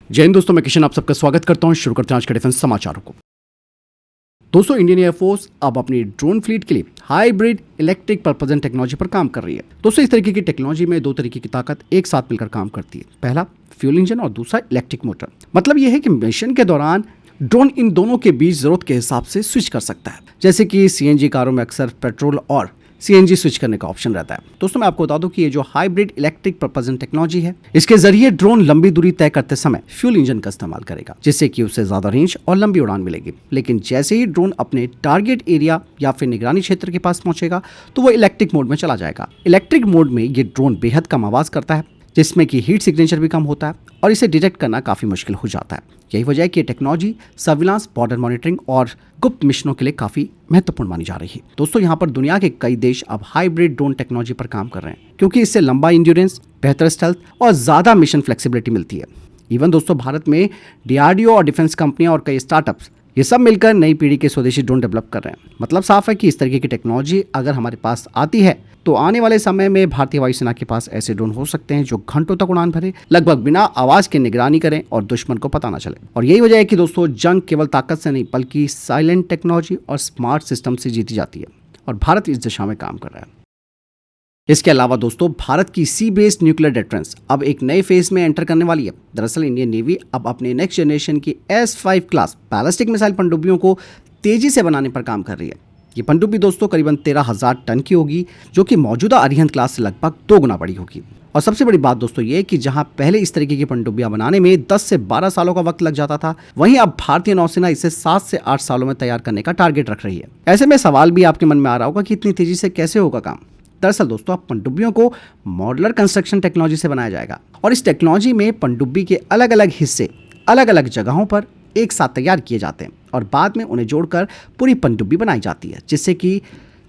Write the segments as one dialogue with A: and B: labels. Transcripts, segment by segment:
A: जय हिंद दोस्तों, मैं किशन आप सबका स्वागत करता हूं। शुरू करते हैं आज के डिफेंस समाचारों को। दोस्तों, इंडियन एयरफोर्स अब अपनी ड्रोन फ्लीट के लिए हाइब्रिड इलेक्ट्रिक प्रपोजन टेक्नोलॉजी पर काम कर रही है। दोस्तों, इस तरीके की टेक्नोलॉजी में दो तरीके की ताकत एक साथ मिलकर काम करती है। पहला फ्यूल इंजन और दूसरा इलेक्ट्रिक मोटर। मतलब यह है कि मिशन के दौरान ड्रोन इन दोनों के बीच जरूरत के हिसाब से स्विच कर सकता है। जैसे कि सीएनजी कारों में अक्सर पेट्रोल और सीएनजी स्विच करने का ऑप्शन रहता है। दोस्तों, मैं आपको बता दूं कि ये जो हाइब्रिड इलेक्ट्रिक प्रपोजन टेक्नोलॉजी है, इसके जरिए ड्रोन लंबी दूरी तय करते समय फ्यूल इंजन का इस्तेमाल करेगा, जिससे कि उसे ज्यादा रेंज और लंबी उड़ान मिलेगी। लेकिन जैसे ही ड्रोन अपने टारगेट एरिया या फिर निगरानी क्षेत्र के पास पहुंचेगा तो वो इलेक्ट्रिक मोड में चला जाएगा। इलेक्ट्रिक मोड में ये ड्रोन बेहद कम आवाज करता है, जिसमें कि हीट सिग्नेचर भी कम होता है और इसे डिटेक्ट करना काफी मुश्किल हो जाता है। यही वजह है कि ये टेक्नोलॉजी सर्विलांस, बॉर्डर मॉनिटरिंग और गुप्त मिशनों के लिए काफी महत्वपूर्ण मानी जा रही है। दोस्तों, यहाँ पर दुनिया के कई देश अब हाइब्रिड ड्रोन टेक्नोलॉजी पर काम कर रहे हैं, क्योंकि इससे लंबा इंड्योरेंस, बेहतर स्टेल्थ और ज्यादा मिशन फ्लेक्सिबिलिटी मिलती है। इवन दोस्तों, भारत में डीआरडीओ और डिफेंस कंपनियां और कई स्टार्टअप्स ये सब मिलकर नई पीढ़ी के स्वदेशी ड्रोन डेवलप कर रहे हैं। मतलब साफ है कि इस तरीके की टेक्नोलॉजी अगर हमारे पास आती है तो आने वाले समय में भारतीय वायुसेना के पास ऐसे ड्रोन हो सकते हैं जो घंटों तक उड़ान भरे, लगभग बिना आवाज के निगरानी करें और दुश्मन को पता ना चले। और यही वजह है कि दोस्तों, जंग केवल ताकत से नहीं बल्कि साइलेंट टेक्नोलॉजी और स्मार्ट सिस्टम से जीती जाती है, और भारत इस दिशा में काम कर रहा है। इसके अलावा दोस्तों, भारत की सी बेस्ड न्यूक्लियर डिफेंस अब एक नए फेज में एंटर करने वाली है। दरअसल इंडियन नेवी अब अपने नेक्स्ट जनरेशन की S-5 क्लास बैलिस्टिक मिसाइल पनडुब्बियों को तेजी से बनाने पर काम कर रही है। ये पनडुब्बी दोस्तों करीबन 13,000 टन की होगी, जो कि मौजूदा अरिहंत क्लास से लगभग 2 गुना बड़ी होगी। और सबसे बड़ी बात दोस्तों ये कि जहां पहले इस तरीके की पनडुब्बियां बनाने में 10 से 12 सालों का वक्त लग जाता था, वहीं अब भारतीय नौसेना इसे 7 से 8 सालों में तैयार करने का टारगेट रख रही है। ऐसे में सवाल भी आपके मन में आ रहा होगा कि इतनी तेजी से कैसे होगा काम। दरअसल दोस्तों, अब पनडुब्बियों को मॉडुलर कंस्ट्रक्शन टेक्नोलॉजी से बनाया जाएगा, और इस टेक्नोलॉजी में पनडुब्बी के अलग अलग हिस्से अलग अलग जगहों पर एक साथ तैयार किए जाते हैं और बाद में उन्हें जोड़कर पूरी पनडुब्बी बनाई जाती है, जिससे कि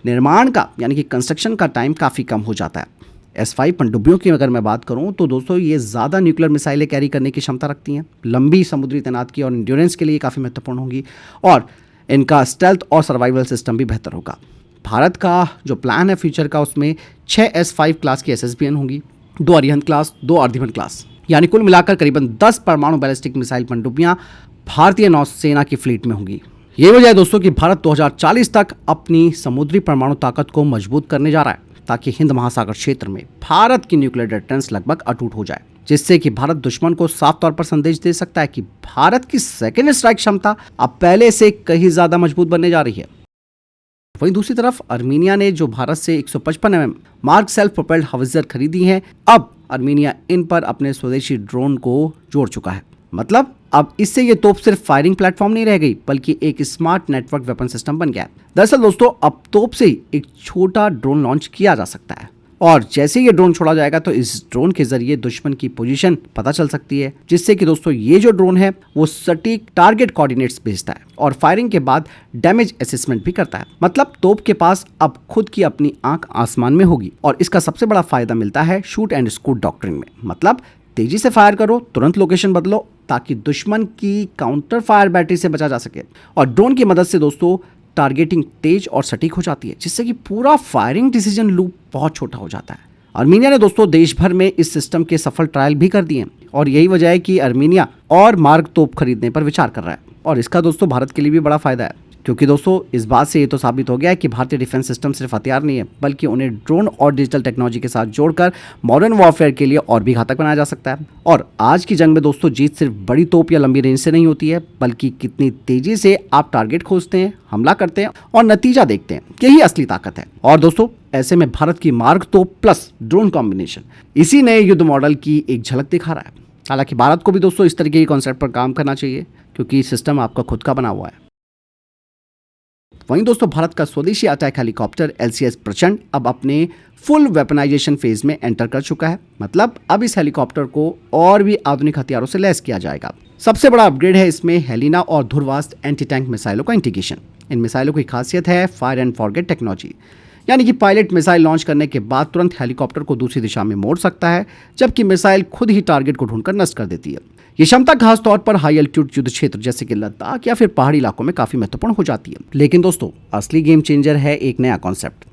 A: निर्माण का यानी कि कंस्ट्रक्शन का टाइम काफ़ी कम हो जाता है। S-5 पनडुब्बियों की अगर मैं बात करूं तो दोस्तों, ये ज़्यादा न्यूक्लियर मिसाइलें कैरी करने की क्षमता रखती हैं, लंबी समुद्री तैनाती और इंड्योरेंस के लिए काफ़ी महत्वपूर्ण होंगी, और इनका स्टेल्थ और सर्वाइवल सिस्टम भी बेहतर होगा। भारत का जो प्लान है फ्यूचर का, उसमें 6 S-5 क्लास की SSBN होंगी, 2 अरिहंत क्लास, 2 अर्धमन क्लास, यानी कुल मिलाकर करीबन 10 परमाणु बैलिस्टिक मिसाइल पनडुब्बियां भारतीय नौसेना की फ्लीट में होंगी। ये वजह है दोस्तों कि भारत 2040 तक अपनी समुद्री परमाणु ताकत को मजबूत करने जा रहा है, ताकि हिंद महासागर क्षेत्र में भारत की न्यूक्लियर डिफेंस लगभग अटूट हो जाए, जिससे कि भारत दुश्मन को साफ तौर पर संदेश दे सकता है कि भारत की सेकेंड स्ट्राइक क्षमता अब पहले से कहीं ज्यादा मजबूत बनने जा रही है। वहीं दूसरी तरफ आर्मीनिया ने जो भारत से 155 mm मार्क सेल्फ प्रोपेल्ड हाउवित्जर खरीदी है, अब आर्मीनिया इन पर अपने स्वदेशी ड्रोन को जोड़ चुका है। मतलब अब इससे ये तोप सिर्फ फायरिंग प्लेटफॉर्म नहीं रह गई, बल्कि एक स्मार्ट नेटवर्क वेपन सिस्टम बन गया। दरअसल दोस्तों, अब तोप से ही एक छोटा ड्रोन लॉन्च किया जा सकता है, और जैसे ये ड्रोन छोड़ा जाएगा तो इस ड्रोन के जरिए दुश्मन की पोजीशन पता चल सकती है, जिससे कि दोस्तों ये जो ड्रोन है वो सटीक टारगेट कोऑर्डिनेट्स भेजता है और फायरिंग के बाद डैमेज असेसमेंट भी करता है। मतलब तोप के पास अब खुद की अपनी आंख आसमान में होगी, और इसका सबसे बड़ा फायदा मिलता है शूट एंड स्कूट डॉक्ट्रिन में। मतलब तेजी से फायर करो, तुरंत लोकेशन बदलो, ताकि दुश्मन की काउंटर फायर बैटरी से बचा जा सके। और ड्रोन की मदद से दोस्तों टारगेटिंग तेज और सटीक हो जाती है, जिससे कि पूरा फायरिंग डिसीजन लूप बहुत छोटा हो जाता है। आर्मीनिया ने दोस्तों देश भर में इस सिस्टम के सफल ट्रायल भी कर दिए हैं, और यही वजह है कि आर्मीनिया और मार्क तोप खरीदने पर विचार कर रहा है। और इसका दोस्तों भारत के लिए भी बड़ा फायदा है, क्योंकि दोस्तों इस बात से ये तो साबित हो गया है कि भारतीय डिफेंस सिस्टम सिर्फ हथियार नहीं है, बल्कि उन्हें ड्रोन और डिजिटल टेक्नोलॉजी के साथ जोड़कर मॉडर्न वॉरफेयर के लिए और भी घातक बनाया जा सकता है। और आज की जंग में दोस्तों जीत सिर्फ बड़ी तोप या लंबी रेंज से नहीं होती है, बल्कि कितनी तेजी से आप टारगेट खोजते हैं, हमला करते हैं और नतीजा देखते हैं, यही असली ताकत है। और दोस्तों ऐसे में भारत की मार्क तोप प्लस ड्रोन कॉम्बिनेशन इसी नए युद्ध मॉडल की एक झलक दिखा रहा है। हालांकि भारत को भी दोस्तों इस तरीके के कॉन्सेप्ट पर काम करना चाहिए, क्योंकि सिस्टम आपका खुद का बना हुआ है। वहीं दोस्तों, भारत का स्वदेशी अटैक हेलीकॉप्टर LCS प्रचंड अब अपने फुल वेपनाइजेशन फेज में एंटर कर चुका है। मतलब अब इस हेलीकॉप्टर को और भी आधुनिक हथियारों से लैस किया जाएगा। सबसे बड़ा अपग्रेड है इसमें हेलिना और धुरवास्त एंटी टैंक मिसाइलों का इंटीग्रेशन। इन मिसाइलों की खासियत है फायर एंड फॉरगेट टेक्नोलॉजी, यानी कि पायलट मिसाइल लॉन्च करने के बाद तुरंत हेलीकॉप्टर को दूसरी दिशा में मोड़ सकता है, जबकि मिसाइल खुद ही टारगेट को ढूंढकर नष्ट कर देती है। ये क्षमता खास तौर पर हाई एल्टीट्यूड युद्ध क्षेत्र जैसे कि लद्दाख या फिर पहाड़ी इलाकों में काफी महत्वपूर्ण हो जाती है। लेकिन दोस्तों असली गेम चेंजर है एक नया कॉन्सेप्ट,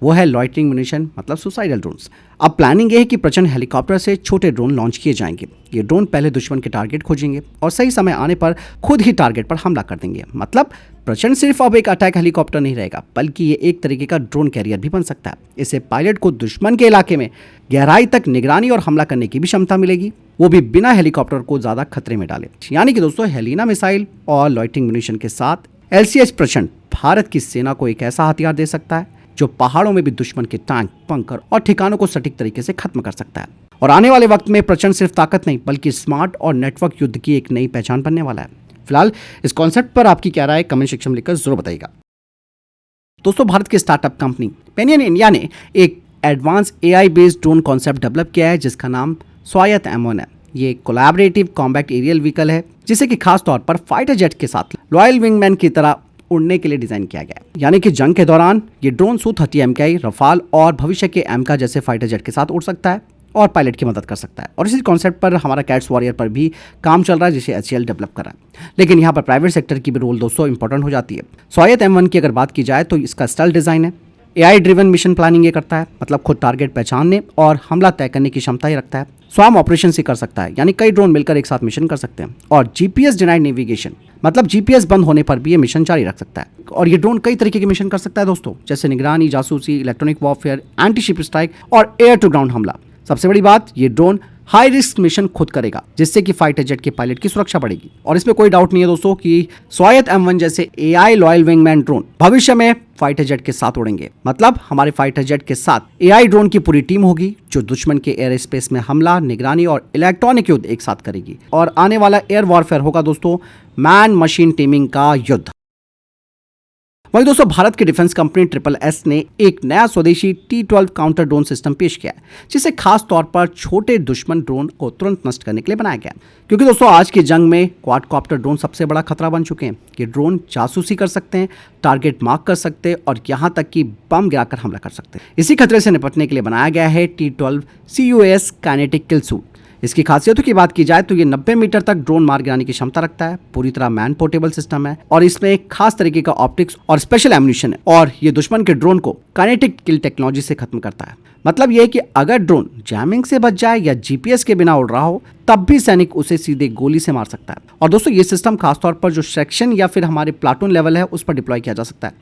A: वो है लॉइटरिंग म्यूनिशन मतलब सुसाइडल ड्रोन्स। अब प्लानिंग ये है कि प्रचंड हेलीकॉप्टर से छोटे ड्रोन लॉन्च किए जाएंगे। ये ड्रोन पहले दुश्मन के टारगेट खोजेंगे और सही समय आने पर खुद ही टारगेट पर हमला कर देंगे। मतलब प्रचंड सिर्फ अब एक अटैक हेलीकॉप्टर नहीं रहेगा, बल्कि ये एक तरीके का ड्रोन कैरियर भी बन सकता है। इससे पायलट को दुश्मन के इलाके में गहराई तक निगरानी और हमला करने की भी क्षमता मिलेगी, वो भी बिना हेलीकॉप्टर को ज्यादा खतरे में डाले। यानी कि दोस्तों हेलिना मिसाइल और लॉइटरिंग म्यूनिशन के साथ LCH प्रचंड भारत की सेना को एक ऐसा हथियार दे सकता है जो पहाड़ों में भी दुश्मन के टैंक, बंकर और ठिकानों को सटीक तरीके से खत्म कर सकता है। और आने वाले वक्त में प्रचंड सिर्फ ताकत नहीं बल्कि स्मार्ट और नेटवर्क युद्ध की एक नई पहचान बनने वाला है। फिलहाल इस कॉन्सेप्ट पर आपकी क्या राय कमेंट सेक्शन में लिखकर जरूर बताइएगा। दोस्तों भारत की स्टार्टअप कंपनी पेनियन इंडिया ने एक advance AI based drone concept develop किया है जिसका नाम स्वायत्त M1 है। ये कोलैबोरेटिव कॉम्बैट एरियल व्हीकल है जिसे कि खास तौर पर फाइटर जेट के साथ लॉयल विंगमैन की तरह उड़ने के लिए डिजाइन किया गया है। यानी कि जंग के दौरान ये ड्रोन Su-30 MKI, रफाल और भविष्य के एमका जैसे फाइटर जेट के साथ उड़ सकता है और पायलट की मदद कर सकता है। और इसी कॉन्सेप्ट पर हमारा कैट्स वॉरियर पर भी काम चल रहा है जिसे HAL डेवलप कर रहा है। लेकिन यहाँ पर प्राइवेट सेक्टर की भी रोल दोस्तों इंपॉर्टेंट हो जाती है। स्वायत्त M1 की अगर बात की जाए तो इसका स्टेल्थ डिजाइन है, AI ड्रिवन मिशन प्लानिंग ये करता है, मतलब खुद टारगेट पहचानने और हमला तय करने की क्षमता ही रखता है। स्वाम ऑपरेशन ही कर सकता है, यानी कई ड्रोन मिलकर एक साथ मिशन कर सकते हैं। और GPS डिनाइड नेविगेशन मतलब GPS बंद होने पर भी ये मिशन जारी रख सकता है। और ये ड्रोन कई तरीके के मिशन कर सकता है दोस्तों, जैसे निगरानी, जासूसी, electronic warfare, anti ship strike और एयर टू ग्राउंड हमला। सबसे बड़ी बात, ये ड्रोन हाई रिस्क मिशन खुद करेगा जिससे कि फाइटर जेट के पायलट की सुरक्षा बढ़ेगी। और इसमें कोई डाउट नहीं है दोस्तों कि स्वायत्त M1 जैसे AI लॉयल विंगमैन ड्रोन भविष्य में फाइटर जेट के साथ उड़ेंगे। मतलब हमारे फाइटर जेट के साथ AI ड्रोन की पूरी टीम होगी जो दुश्मन के एयर स्पेस में हमला, निगरानी और इलेक्ट्रॉनिक युद्ध एक साथ करेगी। और आने वाला एयर वॉरफेयर होगा दोस्तों मैन मशीन टीमिंग का युद्ध। वहीं दोस्तों भारत की डिफेंस कंपनी SSS ने एक नया स्वदेशी T-12 काउंटर ड्रोन सिस्टम पेश किया है जिसे खास तौर पर छोटे दुश्मन ड्रोन को तुरंत नष्ट करने के लिए बनाया गया है। क्योंकि दोस्तों आज की जंग में क्वाडकॉप्टर ड्रोन सबसे बड़ा खतरा बन चुके हैं। ये ड्रोन जासूसी कर सकते हैं, टारगेट मार्क कर सकते हैं और यहाँ तक कि बम गिराकर हमला कर सकते हैं। इसी खतरे से निपटने के लिए बनाया गया है T-12 CUAS काइनेटिक किल सूट। इसकी खासियतों की बात की जाए तो ये 90 मीटर तक ड्रोन मार गिराने की क्षमता रखता है, पूरी तरह मैन पोर्टेबल सिस्टम है और इसमें एक खास तरीके का ऑप्टिक्स और स्पेशल एम्यूनिशन है। और ये दुश्मन के ड्रोन को काइनेटिक किल टेक्नोलॉजी से खत्म करता है। मतलब ये है कि अगर ड्रोन जैमिंग से बच जाए या GPS के बिना उड़ रहा हो तब भी सैनिक उसे सीधे गोली से मार सकता है। और दोस्तों ये सिस्टम खासतौर पर जो सेक्शन या फिर हमारे प्लाटून लेवल है उस पर डिप्लॉय किया जा सकता है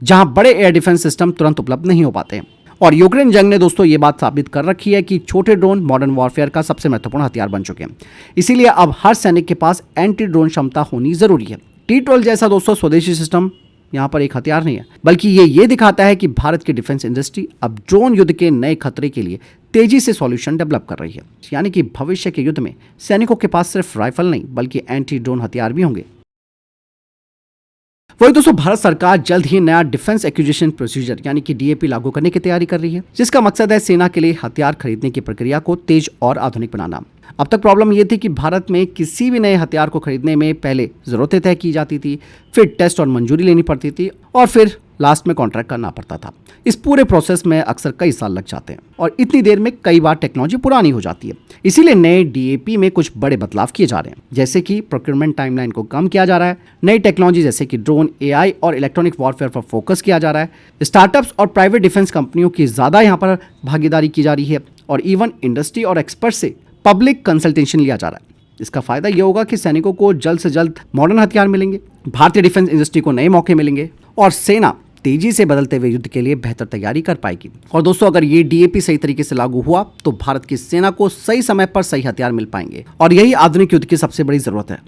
A: जहां बड़े एयर डिफेंस सिस्टम तुरंत उपलब्ध नहीं हो पाते हैं। और यूक्रेन जंग ने दोस्तों ये बात साबित कर रखी है कि छोटे ड्रोन मॉडर्न वॉरफेयर का सबसे महत्वपूर्ण हथियार बन चुके हैं। इसीलिए अब हर सैनिक के पास एंटी ड्रोन क्षमता होनी जरूरी है। T-12 जैसा दोस्तों स्वदेशी सिस्टम यहाँ पर एक हथियार नहीं है, बल्कि ये दिखाता है कि भारत की डिफेंस इंडस्ट्री अब ड्रोन युद्ध के नए खतरे के लिए तेजी से सॉल्यूशन डेवलप कर रही है। यानी कि भविष्य के युद्ध में सैनिकों के पास सिर्फ राइफल नहीं बल्कि एंटी ड्रोन हथियार भी होंगे। वही दोस्तों भारत सरकार जल्द ही नया डिफेंस एक्विजिशन प्रोसीजर यानी कि DAP लागू करने की तैयारी कर रही है जिसका मकसद है सेना के लिए हथियार खरीदने की प्रक्रिया को तेज और आधुनिक बनाना। अब तक प्रॉब्लम ये थी कि भारत में किसी भी नए हथियार को खरीदने में पहले जरूरतें तय की जाती थी, फिर टेस्ट और मंजूरी लेनी पड़ती थी और फिर लास्ट में कॉन्ट्रैक्ट करना पड़ता था। इस पूरे प्रोसेस में अक्सर कई साल लग जाते हैं और इतनी देर में कई बार टेक्नोलॉजी पुरानी हो जाती है। इसीलिए नए DAP में कुछ बड़े बदलाव किए जा रहे हैं, जैसे कि प्रोक्योरमेंट टाइमलाइन को कम किया जा रहा है, नई टेक्नोलॉजी जैसे कि ड्रोन, AI और इलेक्ट्रॉनिक वॉरफेयर पर फोकस किया जा रहा है, स्टार्टअप्स और प्राइवेट डिफेंस कंपनियों की ज़्यादा यहाँ पर भागीदारी की जा रही है और इवन इंडस्ट्री और एक्सपर्ट से पब्लिक कंसल्टेशन लिया जा रहा है। इसका फायदा यह होगा कि सैनिकों को जल्द से जल्द मॉडर्न हथियार मिलेंगे, भारतीय डिफेंस इंडस्ट्री को नए मौके मिलेंगे और सेना तेजी से बदलते हुए युद्ध के लिए बेहतर तैयारी कर पाएगी। और दोस्तों अगर ये DAP सही तरीके से लागू हुआ तो भारत की सेना को सही समय पर सही हथियार मिल पाएंगे और यही आधुनिक युद्ध की सबसे बड़ी जरूरत है।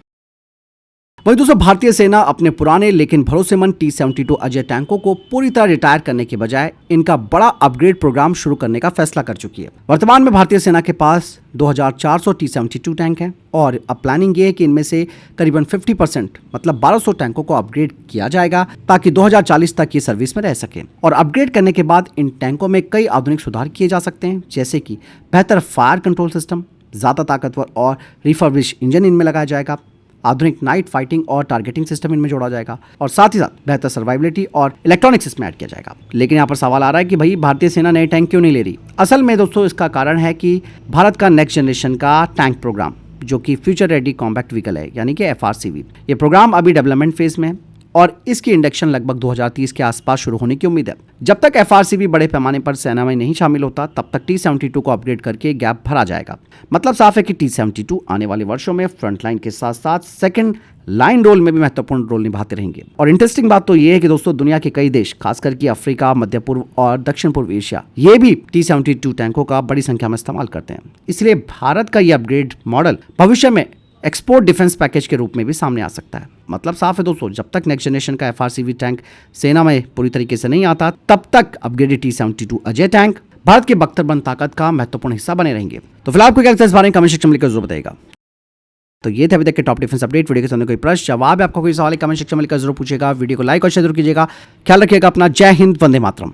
A: वही दोस्तों भारतीय सेना अपने पुराने लेकिन भरोसेमंद T-72 अजय टैंकों को पूरी तरह रिटायर करने के बजाय इनका बड़ा अपग्रेड प्रोग्राम शुरू करने का फैसला कर चुकी है। वर्तमान में भारतीय सेना के पास 2400 T-72 टैंक हैं और अब प्लानिंग ये है कि इनमें से करीबन 50% मतलब 1200 टैंकों को अपग्रेड किया जाएगा ताकि 2040 तक ये सर्विस में रह सके। और अपग्रेड करने के बाद इन टैंकों में कई आधुनिक सुधार किए जा सकते हैं, जैसे कि बेहतर फायर कंट्रोल सिस्टम, ज़्यादा ताकतवर और रिफर्बिश इंजन इनमें लगाया जाएगा, आधुनिक नाइट फाइटिंग और टारगेटिंग सिस्टम इनमें जोड़ा जाएगा और साथ ही साथ बेहतर सर्वाइबिलिटी और इलेक्ट्रॉनिक्स इसमें ऐड किया जाएगा। लेकिन यहाँ पर सवाल आ रहा है कि भाई भारतीय सेना नए टैंक क्यों नहीं ले रही? असल में दोस्तों इसका कारण है कि भारत का नेक्स्ट जनरेशन का टैंक प्रोग्राम जो कि फ्यूचर रेडी कॉम्बैट व्हीकल है यानी कि FRCV, ये प्रोग्राम अभी डेवलपमेंट फेज में है और इसकी इंडक्शन लगभग 2030 के आसपास शुरू होने की उम्मीद है। जब तक FRCV बड़े पैमाने पर सेना में नहीं शामिल होता तब तक T-72 को अपग्रेड करके गैप भरा जाएगा। मतलब साफ है कि T-72 आने वाले वर्षों में फ्रंट लाइन के साथ साथ सेकंड लाइन रोल में भी महत्वपूर्ण रोल निभाते रहेंगे। और इंटरेस्टिंग बात तो ये है कि दोस्तों दुनिया के कई देश, खास करके अफ्रीका, मध्य पूर्व और दक्षिण पूर्व एशिया, ये भी T-72 टैंकों का बड़ी संख्या में इस्तेमाल करते हैं। इसलिए भारत का ये अपग्रेड मॉडल भविष्य में एक्सपोर्ट डिफेंस पैकेज के रूप में भी सामने आ सकता है। मतलब साफ है दोस्तों, जब तक नेक्स्ट जनरेशन का FRCV टैंक सेना में पूरी तरीके से नहीं आता तब तक upgraded T-72 Ajay tank Bharat के बख्तरबंद ताकत का महत्वपूर्ण हिस्सा बने रहेंगे। तो फिलहाल आपको क्या लगता है इस बारे में कमेंट सेक्शन में लिखकर जरूर बताइएगा। तो ये थे अभी तक के टॉप डिफेंस अपडेट। वीडियो के सामने कोई प्रश्न जवाब है, आपका कोई सवाल है, कमेंट सेक्शन में लिखकर जरूर पूछेगा। वीडियो को लाइक और शेयर जरूर कीजिएगा। ख्याल रखिएगा अपना। जय हिंद, वंदे मातरम।